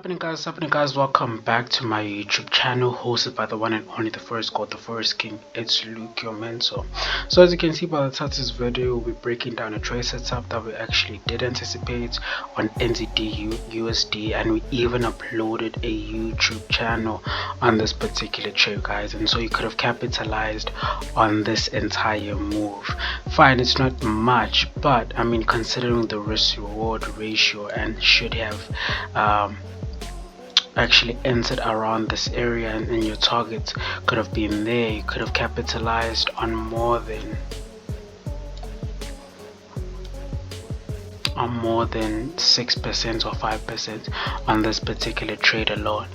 What's happening guys, welcome back to my YouTube channel, hosted by the one and only the first god, the first king. It's Luke, your mentor. So as you can see by the title of this video, we'll be breaking down a trade setup that we actually did anticipate on NZDUSD, and we even uploaded a YouTube channel on this particular trade, guys, and so you could have capitalized on this entire move. Fine, it's not much, but I mean, considering the risk reward ratio, and should have actually entered around this area, and your target could have been there, you could have capitalized on more than 6% or 5% on this particular trade alone.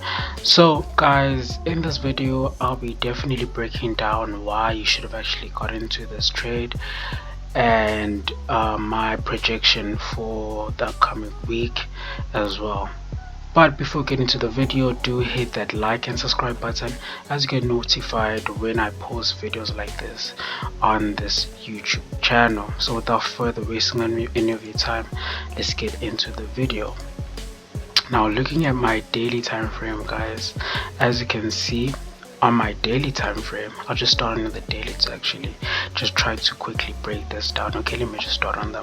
So guys, in this video I'll be definitely breaking down why you should have actually got into this trade, and my projection for the upcoming week as well. But before getting to the video, do hit that like and subscribe button as you get notified when I post videos like this on this YouTube channel. So without further wasting any of your time, let's get into the video. Now, looking at my daily time frame, guys, as you can see on my daily time frame, I'll just start on the daily to actually just try to quickly break this down. Okay, let me just start on the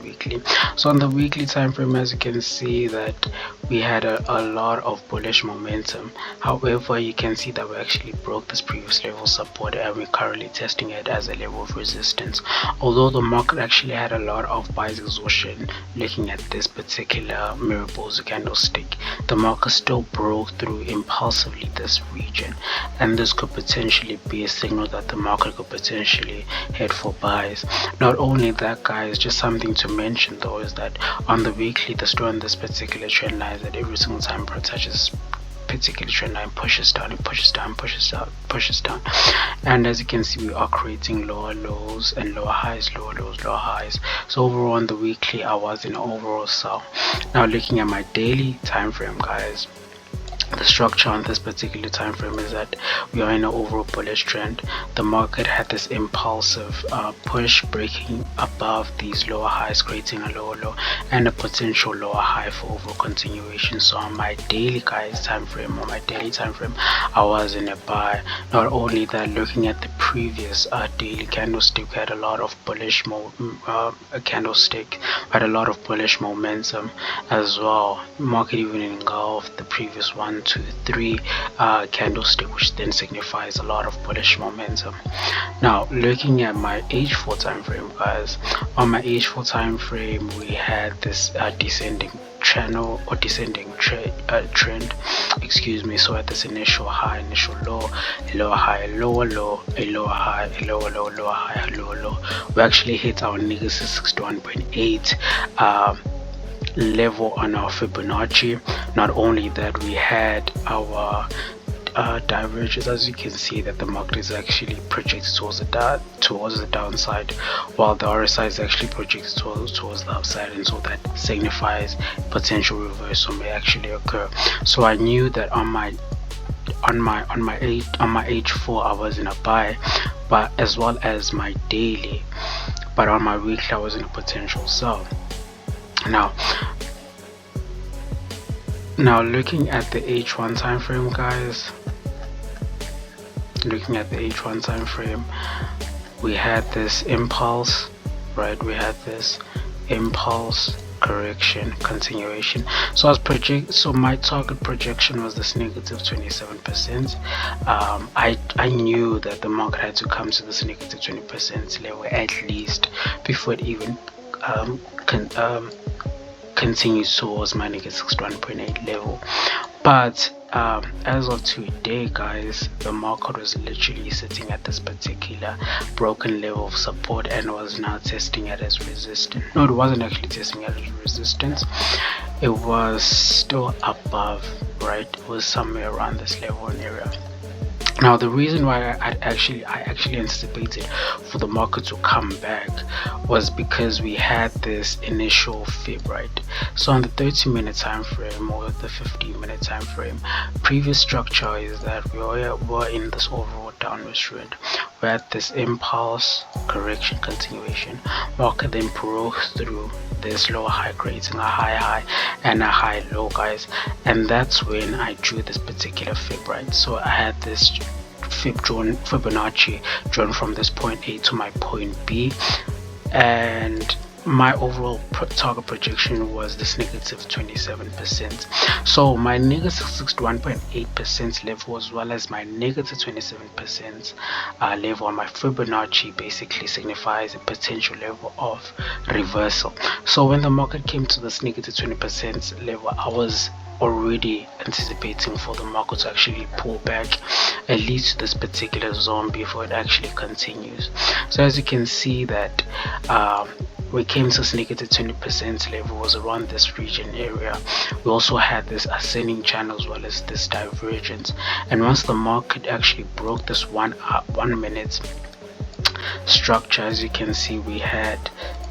weekly. So on the weekly time frame, as you can see that we had a lot of bullish momentum. However, you can see that we actually broke this previous level support, and we're currently testing it as a level of resistance. Although the market actually had a lot of buys exhaustion, looking at this particular mirror bulls candlestick, the market still broke through impulsively this region, and this could potentially be a signal that the market could potentially head for buys. Not only that, guys, just something to mention though is that on the weekly, the story on this particular trend line is that every single time it touches particular trend line, pushes down, it pushes down, pushes down, and as you can see, we are creating lower lows and lower highs, lower lows, lower highs. So overall on the weekly, I was in an overall sell. Now looking at my daily time frame, guys, the structure on this particular time frame is that we are in an overall bullish trend. The market had this impulsive push, breaking above these lower highs, creating a lower low and a potential lower high for overall continuation. So on my daily, guys, time frame, I was in a buy. Not only that, looking at the previous daily candlestick, we had a lot of bullish had a lot of bullish momentum as well. Market even engulfed the previous 1, 2, 3 candlestick, which then signifies a lot of bullish momentum. Now looking at my H4 time frame, guys, on my H4 time frame, we had this descending channel or descending trend, excuse me. So at this initial high, initial low, a lower high, a lower low, a lower high, a lower low, lower high, a lower low, we actually hit our negative 61.8 level on our Fibonacci. Not only that, we had our divergence. As you can see that the market is actually projected towards the downside, while the RSI is actually projected towards the upside, and so that signifies potential reversal may actually occur. So I knew that on my H4 I was in a buy, but as well as my daily, but on my weekly I was in a potential sell. Now looking at the H1 time frame, guys, looking at the H1 time frame, we had this impulse, right? We had this impulse, correction, continuation. So so my target projection was this negative 27%. I knew that the market had to come to this negative 20% level at least before it even continues towards my negative 61.8 level. But as of today, guys, the market was literally sitting at this particular broken level of support and was now testing it as resistance. No, it wasn't actually testing it as resistance, it was still above, right? It was somewhere around this level and area. Now the reason why I actually anticipated for the market to come back was because we had this initial fib, right? So on the 30-minute time frame or the 15-minute time frame, previous structure is that we were in this overall downward trend. we had this impulse, correction, continuation. Market then broke through this low high, creating a high high and a high low, guys, and that's when I drew this particular fib, right? So I had this Fibonacci drawn from this point A to my point B, and my overall target projection was this negative 27%. So my negative 61.8% level, as well as my negative 27% level on my Fibonacci, basically signifies a potential level of reversal. So when the market came to this negative 20% level, I was already anticipating for the market to actually pull back at least to this particular zone before it actually continues. So as you can see that we came to this negative 20% level was around this region area. We also had this ascending channel as well as this divergence, and once the market actually broke this 1 minute structure, as you can see, we had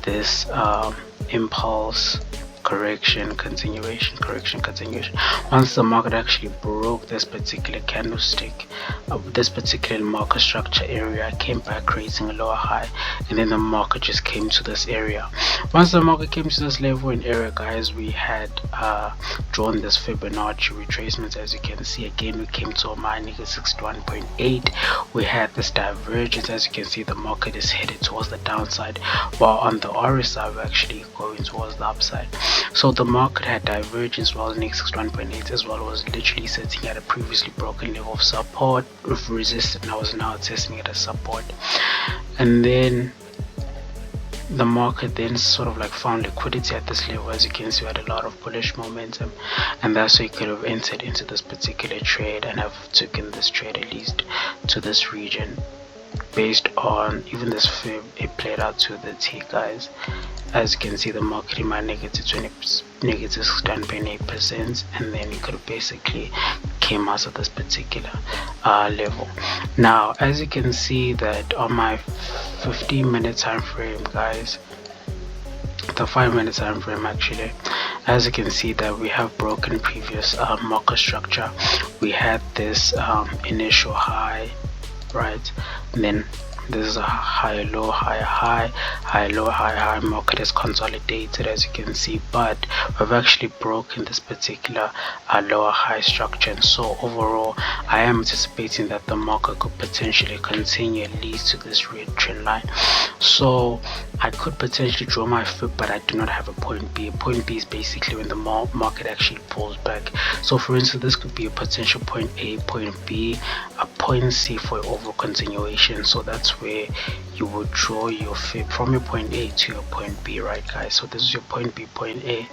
this impulse, correction, continuation, correction, continuation. Once the market actually broke this particular candlestick, this particular market structure area, came back creating a lower high, and then the market just came to this area. Once the market came to this level and area, guys, we had drawn this Fibonacci retracement. As you can see, again, we came to my negative 61.8. we had this divergence. As you can see, the market is headed towards the downside, while on the RSI we're actually going towards the upside. So the market had divergence, while the next 61.8 as well was literally sitting at a previously broken level of support with resistance, and I was now testing it as support. And then the market then sort of like found liquidity at this level. As you can see, we had a lot of bullish momentum, and that's why you could have entered into this particular trade and have taken this trade at least to this region. Based on even this fib, it played out to the T, guys. As you can see, the market in my negative 10.8%, and then you could have basically came out of this particular level. Now, as you can see that on my 15-minute time frame, guys, the 5-minute time frame actually, as you can see that we have broken previous market structure. We had this initial high, right, and then this is a high low high high high low high high. Market is consolidated, as you can see, but we've actually broken this particular lower high structure. And so overall, I am anticipating that the market could potentially continue at least to this red trend line. So I could potentially draw my fib, but I do not have a point B. A point B is basically when the market actually pulls back. So for instance, this could be a potential point A, point B, a point C for overall continuation. So that's where you would draw your fib from your point A to your point B, right, guys? So this is your point B, point A,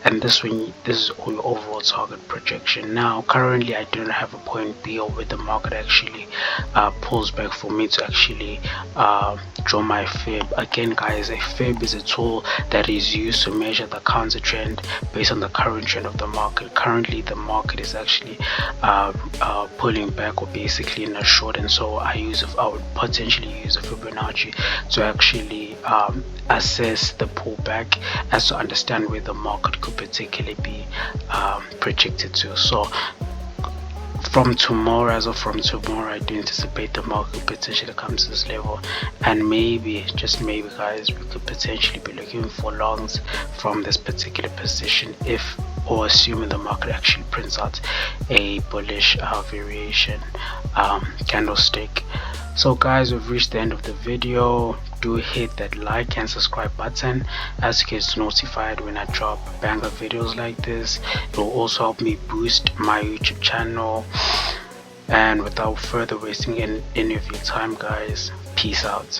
and this is your overall target projection. Now currently I do not have a point B, or where the market actually pulls back for me to actually draw my fib. Again, guys, a fib is a tool that is used to measure the counter trend based on the current trend of the market. Currently the market is actually pulling back, or basically in a short, and so I would potentially use a Fibonacci to actually assess the pullback, as to understand where the market could particularly be projected to. So from tomorrow, as of from tomorrow, I do anticipate the market potentially come to this level, and maybe, just maybe, guys, we could potentially be looking for longs from this particular position, if, or assuming the market actually prints out a bullish variation candlestick. So guys, we've reached the end of the video. Do hit that like and subscribe button, as you get notified when I drop banger videos like this. It will also help me boost my YouTube channel. And without further wasting any of your time, guys, peace out.